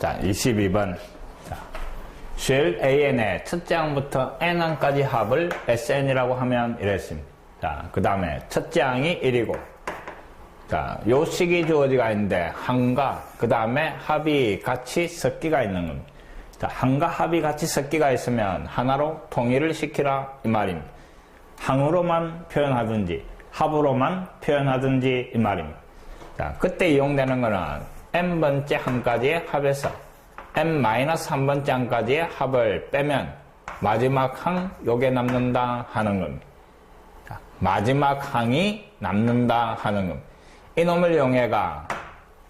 자, 22번. 자, 쉘 AN의 첫째 항부터 N항까지 합을 SN이라고 하면 이랬습니다. 자, 그 다음에 첫째 항이 1이고, 자, 요 식이 주어지가 있는데, 항과, 그 다음에 합이 같이 섞기가 있는 겁니다. 자, 항과 합이 같이 섞기가 있으면 하나로 통일을 시키라, 이 말입니다. 항으로만 표현하든지, 합으로만 표현하든지, 이 말입니다. 자, 그때 이용되는 거는 n번째 항까지의 합에서 n-1번째 항까지의 합을 빼면 마지막 항, 요게 남는다 하는 겁니다. 자, 마지막 항이 남는다 하는 겁니다. 이놈을 이용해가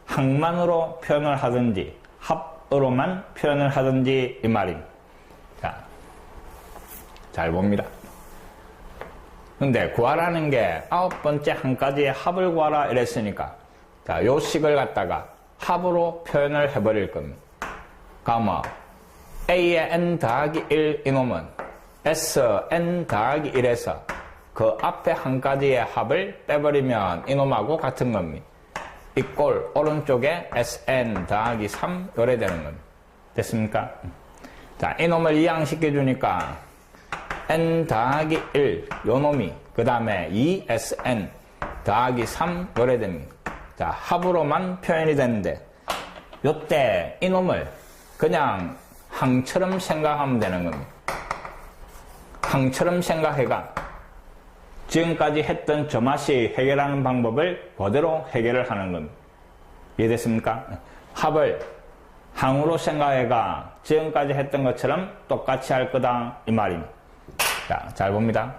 항만으로 표현을 하든지 합으로만 표현을 하든지 이 말입니다. 자, 잘 봅니다. 근데 구하라는 게 9번째 항까지의 합을 구하라 이랬으니까 자, 요 식을 갖다가 합으로 표현을 해버릴 겁니다. 그러면 A의 n 더하기 1 이놈은 Sn 더하기 1에서 그 앞에 항까지의 합을 빼버리면 이놈하고 같은 겁니다. 이꼴 오른쪽에 Sn 더하기 3 요래 되는 겁니다. 됐습니까? 자, 이놈을 이항시켜주니까 n 더하기 1 요놈이 그 다음에 2Sn 더하기 3 요래 됩니다. 자, 합으로만 표현이 되는데 요때 이놈을 그냥 항처럼 생각하면 되는 겁니다. 항처럼 생각해가 지금까지 했던 저 맛이 해결하는 방법을 그대로 해결을 하는 겁니다. 이해됐습니까? 합을 항으로 생각해가 지금까지 했던 것처럼 똑같이 할 거다 이 말입니다. 자, 잘 봅니다.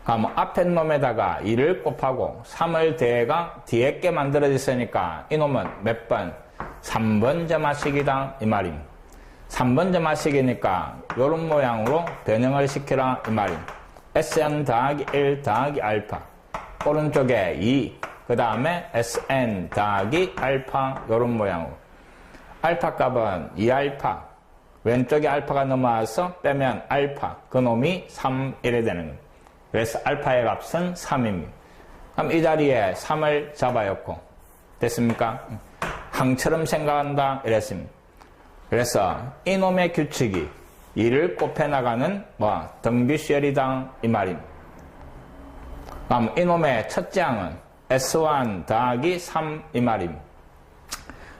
그럼 앞에 놈에다가 2를 곱하고 3을 더해가 뒤에 게 만들어졌으니까 이놈은 몇 번? 3번 점화식이다 이 말입니다. 3번 점화식이니까 이런 모양으로 변형을 시키라 이 말입니다. Sn 더하기 1 더하기 알파 오른쪽에 2 그 다음에 Sn 더하기 알파 이런 모양으로 알파 값은 2알파 왼쪽에 알파가 넘어와서 빼면 알파 그놈이 3 이래 되는 겁니다. 그래서 알파의 값은 3입니다. 그럼 이 자리에 3을 잡아였고 됐습니까? 항처럼 생각한다 이랬습니다. 그래서 이놈의 규칙이 2를 곱해나가는 등비수열이다 이 말입니다. 그럼 이놈의 첫째 항은 S1 더하기 3 이 말입니다.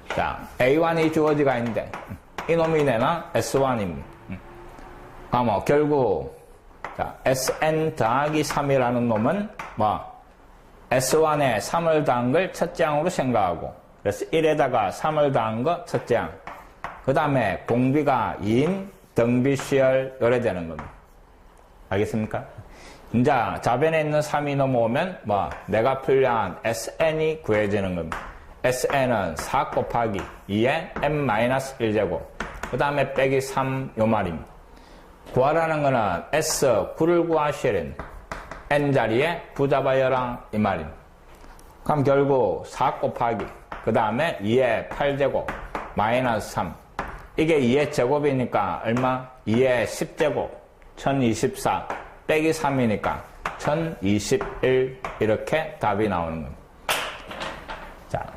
자, A1이 주어지가 있는데 이놈이 내나 S1입니다. 그럼 결국 자, Sn 더하기 3이라는 놈은 S1에 3을 더한 걸 첫째 항으로 생각하고 그래서 1에다가 3을 더한 거 첫째 항 그 다음에 공비가 2인 등비수열 요래 되는 겁니다. 알겠습니까? 이제 좌변에 있는 3이 넘어오면 내가 필요한 Sn이 구해지는 겁니다. Sn은 4 곱하기 2에 n-1제곱 그 다음에 빼기 3 요 말입니다. 구하라는 거는 S9를 구하시는 n 자리에 9 잡아여라 이 말입니다. 그럼 결국 4 곱하기 그 다음에 2의 8제곱 마이너스 3 이게 2의 제곱이니까 얼마? 2의 10제곱 1024 빼기 3이니까 1021 이렇게 답이 나오는 겁니다. 자,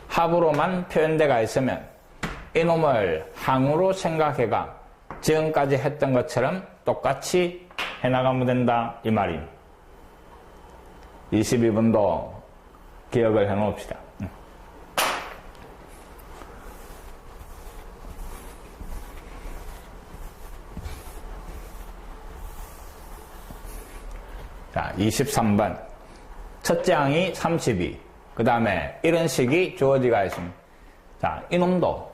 합으로만 표현대가 있으면 이놈을 항으로 생각해가 지금까지 했던 것처럼 똑같이 해나가면 된다 이 말입니다. 22번도 기억을 해놓읍시다. 자, 23번. 첫째 항이 32. 그 다음에 이런 식이 주어지가 있습니다. 자, 이놈도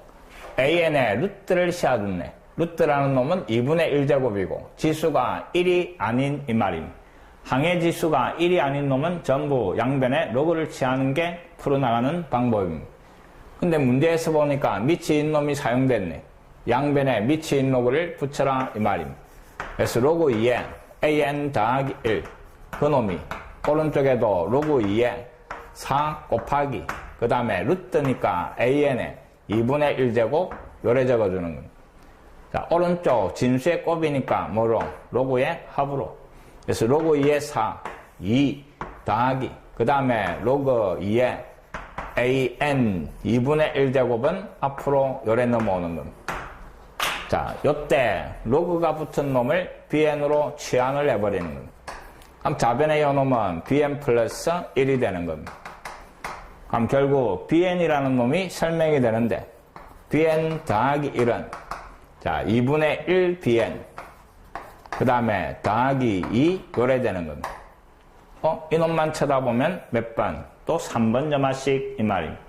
AN의 루트를 씌워줬네. 루트라는 놈은 2분의 1제곱이고 지수가 1이 아닌 이 말입니다. 항의 지수가 1이 아닌 놈은 전부 양변에 로그를 취하는 게 풀어나가는 방법입니다. 근데 문제에서 보니까 미치인 놈이 사용됐네. 양변에 미치인 로그를 붙여라 이 말입니다. 그래서 로그 2에 AN 더하기 1 그놈이 오른쪽에도 로그 2에 4 곱하기 그 다음에 루트니까 AN에 2분의 1제곱 요래 적어주는 겁니다. 자, 오른쪽 진수의 곱이니까 뭐로? 로그의 합으로. 그래서 로그 2에 4, 2 더하기 그 다음에 로그 2에 AN 2분의 1제곱은 앞으로 요래 넘어오는 겁니다. 자, 요때 로그가 붙은 놈을 BN으로 치환을 해버리는 겁니다. 그럼 좌변의 요 놈은 BN 플러스 1이 되는 겁니다. 그럼 결국 BN이라는 놈이 설명이 되는데 BN 더하기 1은 자 2분의 1 BN 그 다음에 더하기 2 요래 되는 겁니다. 이놈만 쳐다보면 몇 번? 또 3번 점화씩 이 말입니다.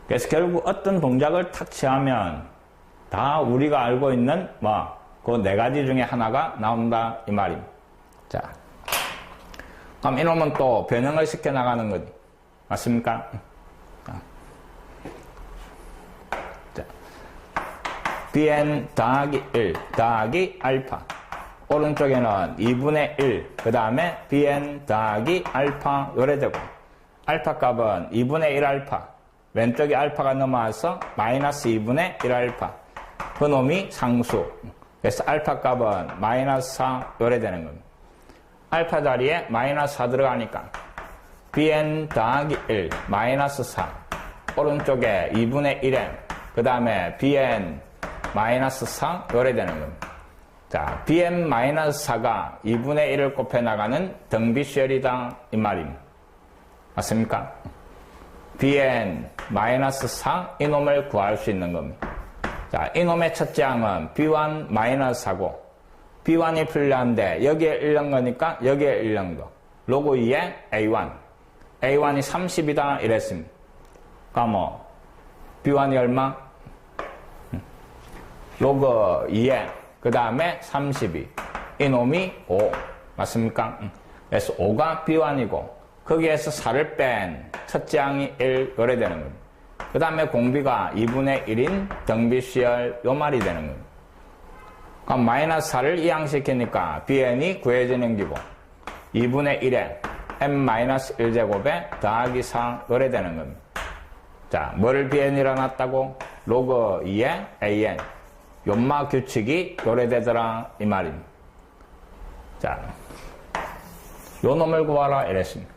그래서 결국 어떤 동작을 탁 취하면 다 우리가 알고 있는 그 네 가지 중에 하나가 나온다 이 말입니다. 자, 그럼 이놈은 또 변형을 시켜 나가는 거지. 맞습니까? 자, bn 더하기 1 더하기 알파. 오른쪽에는 2분의 1, 그 다음에 bn 더하기 알파 요래 되고, 알파 값은 2분의 1 알파, 왼쪽에 알파가 넘어와서 마이너스 2분의 1 알파. 그 놈이 상수. 그래서 알파 값은 마이너스 4 요래 되는 겁니다. 알파 자리에 마이너스 4 들어가니까 bn 더하기 1 마이너스 4 오른쪽에 2분의 1n 그 다음에 bn 마이너스 4 요래 되는 겁니다. 자, bn 마이너스 4가 2분의 1을 곱해 나가는 등비수열이다 이 말입니다. 맞습니까? bn 마이너스 4 이놈을 구할 수 있는 겁니다. 자, 이놈의 첫째 항은 b1 마이너스 4고 b1이 필요한데 여기에 1 넣은 거니까 여기에 1 넣은 거. 로그 2에 a1 a1이 30이다 이랬습니다. 그럼 b1이 얼마? 로그 2에 그 다음에 32 이놈이 5 맞습니까? 그래서 5가 b1이고 거기에서 4를 뺀 첫째 항이 1 요래 되는 겁니다. 그 다음에 공비가 2분의 1인 등비수열 요 말이 되는 겁니다. 그럼 마이너스 4를 이항시키니까 bn이 구해지는 기고 2분의 1에 n-1제곱에 더하기 4 요래 되는 겁니다. 자, 뭐를 bn이라 놨다고? 로그 2에 an 연마 규칙이 요래 되더라 이 말입니다. 자, 요 놈을 구하라 이랬습니다.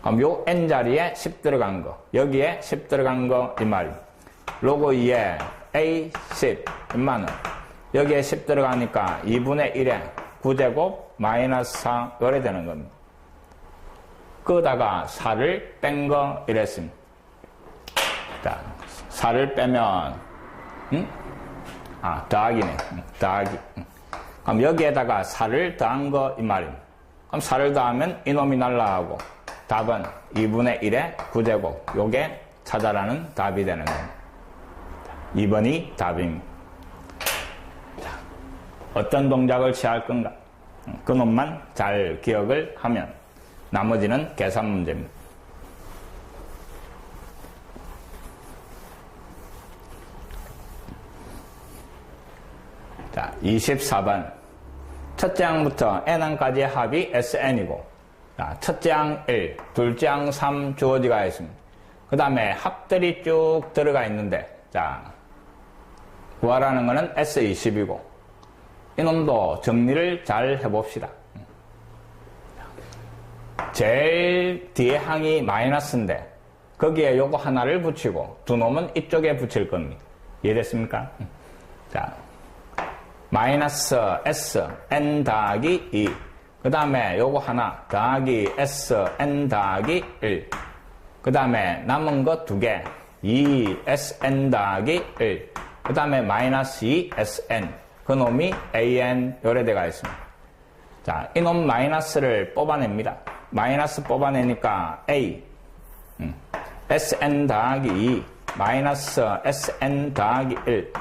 그럼 요 n자리에 10 들어간 거 여기에 10 들어간 거 이 말입니다. 로그 2에 a 10 얼마는 여기에 10 들어가니까 2분의 1에 9제곱 마이너스 4 요래 되는 겁니다. 그다가 4를 뺀 거 이랬습니다. 자, 4를 빼면 더하기네. 더하기. 그럼 여기에다가 4를 더한 거 이 말입니다. 그럼 4를 더하면 이놈이 날라가고 답은 2분의 1에 9제곱 요게 찾아라는 답이 되는 겁니다. 2번이 답입니다. 자, 어떤 동작을 취할 건가? 그 놈만 잘 기억을 하면 나머지는 계산 문제입니다. 자, 24번. 첫째 항부터 n항까지의 합이 sn이고, 자, 첫째 항 1, 둘째 항 3 주어지가 있습니다. 그 다음에 합들이 쭉 들어가 있는데, 자, 구하라는 거는 S20이고, 이놈도 정리를 잘 해봅시다. 제일 뒤에 항이 마이너스인데, 거기에 요거 하나를 붙이고, 두 놈은 이쪽에 붙일 겁니다. 이해됐습니까? 자, 마이너스 S, N 더하기 2. 그 다음에 요거 하나, 더하기 S, N 더하기 1. 그 다음에 남은 거 두 개, 2, SN 더하기 1. 그 다음에 마이너스 2, SN. 그 놈이 AN 요래돼가 있습니다. 자, 이놈 마이너스를 뽑아냅니다. 마이너스 뽑아내니까 A, SN 더하기 2, 마이너스 SN 더하기 1.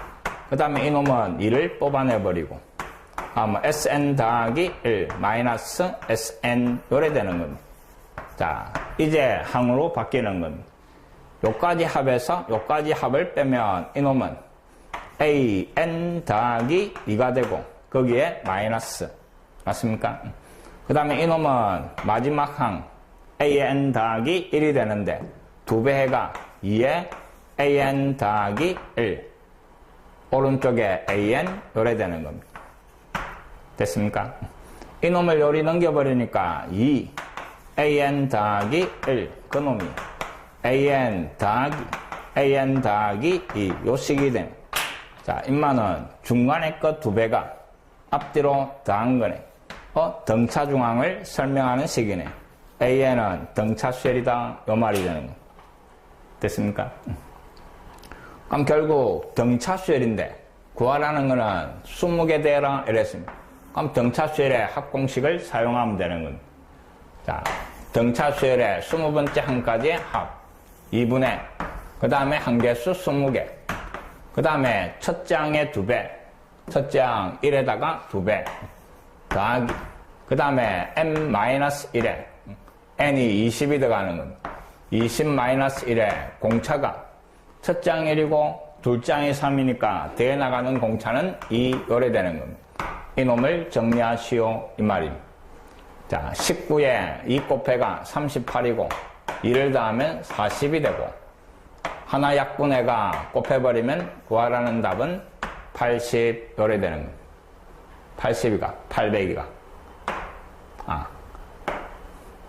그 다음에 이놈은 2를 뽑아내버리고, SN 더하기 1, 마이너스 SN 요래 되는 겁니다. 자, 이제 항으로 바뀌는 겁니다. 요까지 합해서 요까지 합을 빼면 이놈은 AN 더하기 2가 되고, 거기에 마이너스. 맞습니까? 그 다음에 이놈은 마지막 항 AN 더하기 1이 되는데, 2배 해가 2에 AN 더하기 1. 오른쪽에 AN 요래 되는 겁니다. 됐습니까? 이놈을 요리 넘겨버리니까 2 AN 더하기 1 그놈이 an 더하기 2, 요 식이 되네. 자, 임마는 중간에 거 2배가 앞뒤로 더한 거네. 등차 중앙을 설명하는 식이네. an은 등차 쉘이다, 요 말이 되는 거. 됐습니까? 그럼 결국 등차 쉘인데 구하라는 거는 20개 대라 이랬습니다. 그럼 등차 쉘의 합공식을 사용하면 되는 겁니다. 자, 등차 쉘의 20번째 한까지의 합 2분의 그 다음에 한개수 20개 그 다음에 첫째 항의 2배 첫째 항 1에다가 2배 더하기 그 다음에 n-1에 n이 20이 들어가는 겁니다. 20-1에 공차가 첫째 항 1이고 둘째 항이 3이니까 대에 나가는 공차는 2 요래 되는 겁니다. 이놈을 정리하시오 이 말입니다. 자, 19에 2 곱해가 38이고 2를 더하면 40이 되고 하나 약분해가 곱해버리면 구하라는 답은 80 요래 되는 겁니다. 80이가 800이가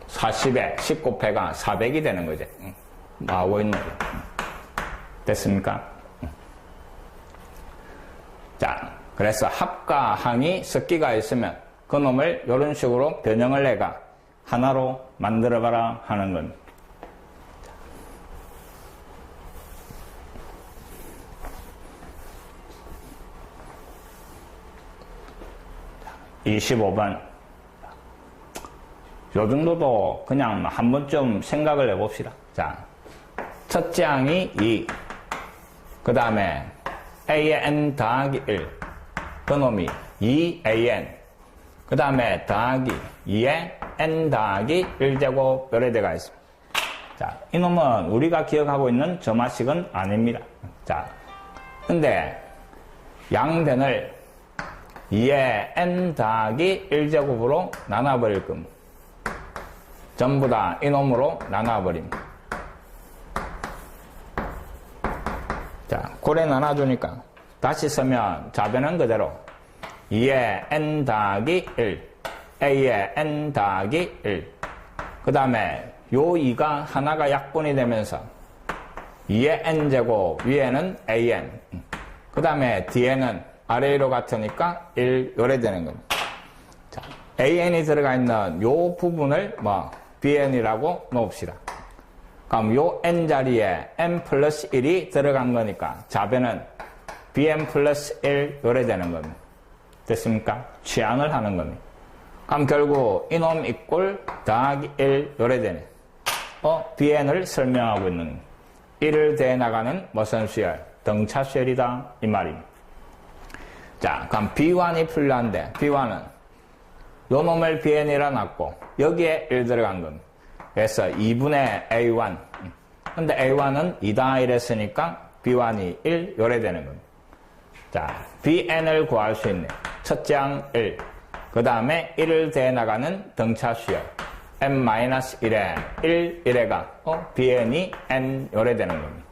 40에 10 곱해가 400이 되는 거지. 나오고 있는 거죠. 됐습니까? 자, 그래서 합과 항이 섞기가 있으면 그 놈을 이런 식으로 변형을 해가 하나로 만들어봐라 하는 겁니다. 25번. 요 정도도 그냥 한 번쯤 생각을 해봅시다. 자, 첫째 항이 2. 그 다음에 a의 n 더하기 1. 그 놈이 2an. 그 다음에 더하기 2에 n 더하기 1제곱 요래 돼가 있습니다. 자, 이놈은 우리가 기억하고 있는 점화식은 아닙니다. 자, 근데 양변을 2에 n 더하기 1제곱으로 나눠버릴 겁니다. 전부 다 이놈으로 나눠버립니다. 자, 고래 나눠주니까 다시 쓰면 좌변은 그대로 2에 n 더하기 1, a에 n 더하기 1. 그 다음에 요 2가 하나가 약분이 되면서 2의 n제곱 위에는 an. 그 다음에 뒤에는 아래로 같으니까 1 요래 되는 겁니다. 자, an이 들어가 있는 요 부분을 bn이라고 놓읍시다. 그럼 요 n 자리에 n 플러스 1이 들어간 거니까 좌변은 bn 플러스 1 요래 되는 겁니다. 됐습니까? 취항을 하는 겁니다. 그럼 결국 이놈 이꼴 더하기 1 요래 되네. bn을 설명하고 있는 겁니다. 1을 대해 나가는 무슨 수열? 등차 수열이다 이 말입니다. 자, 그럼 b1이 필요한데 b1은 요 놈을 bn이라 놨고 여기에 1 들어간 겁니다. 그래서 2분의 a1. 근데 a1은 2다 이랬으니까 b1이 1 요래 되는 겁니다. 자, bn을 구할 수 있네. 첫째 항 1. 그 다음에 1을 대해 나가는 등차 수열. n-1에 1에가 bn이 n 요래 되는 겁니다.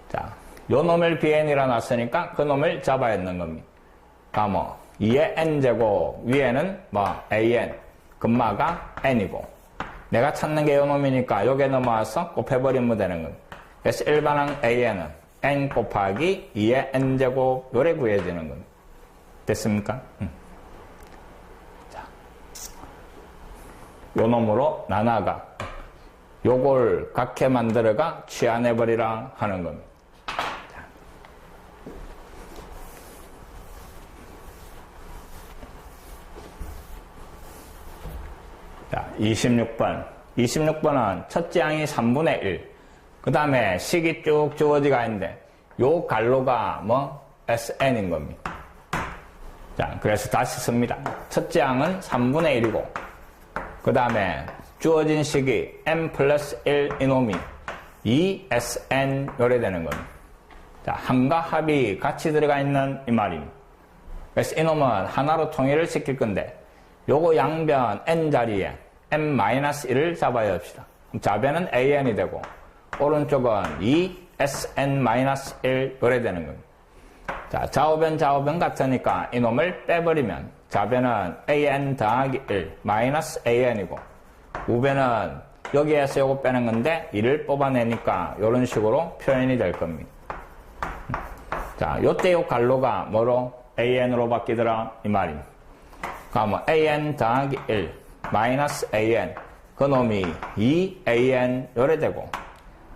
자, 요 놈을 bn이라 놨으니까 그 놈을 잡아야 하는 겁니다. 그러면 2의 n제곱 위에는 an, 금마가 n이고 내가 찾는 게 요 놈이니까 요게 넘어와서 곱해버리면 되는 겁니다. 그래서 일반항 an은 n 곱하기 2의 n제곱 요래 구해지는 겁니다. 됐습니까? 자, 요 놈으로 나눠가 요걸 각해 만들어가 취한해버리라 하는 겁니다. 자, 26번. 26번은 첫째 항이 3분의 1. 그 다음에 식이 쭉 주어지가 있는데, 요 갈로가 SN인 겁니다. 자, 그래서 다시 씁니다. 첫째 항은 3분의 1이고, 그 다음에 주어진 식이 n 플러스 1 이놈이 2SN 요래 되는 겁니다. 자, 항과 합이 같이 들어가 있는 이 말입니다. 그래서 이놈은 하나로 통일을 시킬 건데, 요거 양변 n 자리에 n-1을 잡아야 합시다. 좌변은 an이 되고 오른쪽은 2sn-1 요래 되는 겁니다. 자, 좌우변 같으니까 이놈을 빼버리면 좌변은 an 더하기 1 마이너스 an이고 우변은 여기에서 요거 빼는 건데 1을 뽑아내니까 이런 식으로 표현이 될 겁니다. 자, 요때 요 갈로가 뭐로? AN으로 바뀌더라 이 말입니다. 그러면 AN 더하기 1 마이너스 AN 그놈이 2AN 요래 되고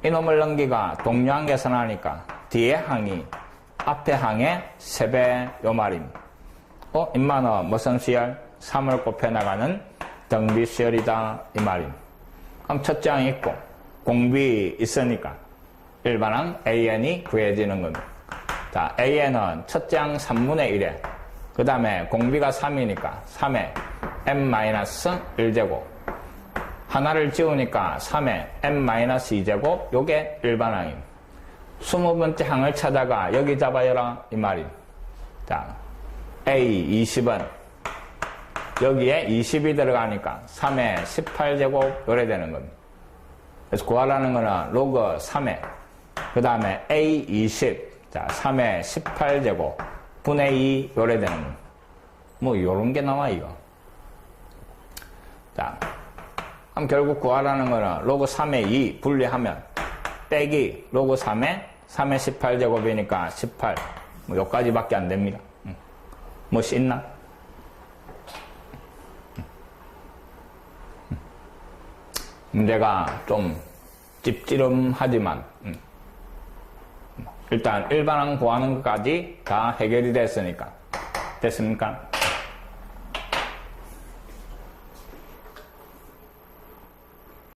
이놈을 넘기가 동량 계산하니까 뒤에 항이 앞에 항의 3배 요 말입니다. 임마너 무슨 수열? 3을 곱해나가는 등비수열이다 이 말입니다. 그럼 첫째 항이 있고 공비 있으니까 일반항 AN이 구해지는 겁니다. 자, AN은 첫째 항 3분의 1에 그 다음에 공비가 3이니까 3에 n-1제곱 하나를 지우니까 3에 n-2제곱 요게 일반항입니다. 20번째 항을 찾아가 여기 잡아여라 이 말입니다. 자, A 20은 여기에 20이 들어가니까 3에 18제곱 요래 되는 겁니다. 그래서 구하라는 거는 로그 3에 그 다음에 A 20 자, 3에 18제곱 분의 2 요래 되는 겁니다. 뭐 요런 게 나와 이거. 자, 그럼 결국 구하라는 거는 로그 3에 2 분리하면 빼기 로그 3에 18제곱이니까 18 뭐 요까지밖에 안 됩니다. 뭐 씻나? 문제가 좀 찝찝하지만 일단 일반항 구하는 것까지 다 해결이 됐으니까 됐습니까?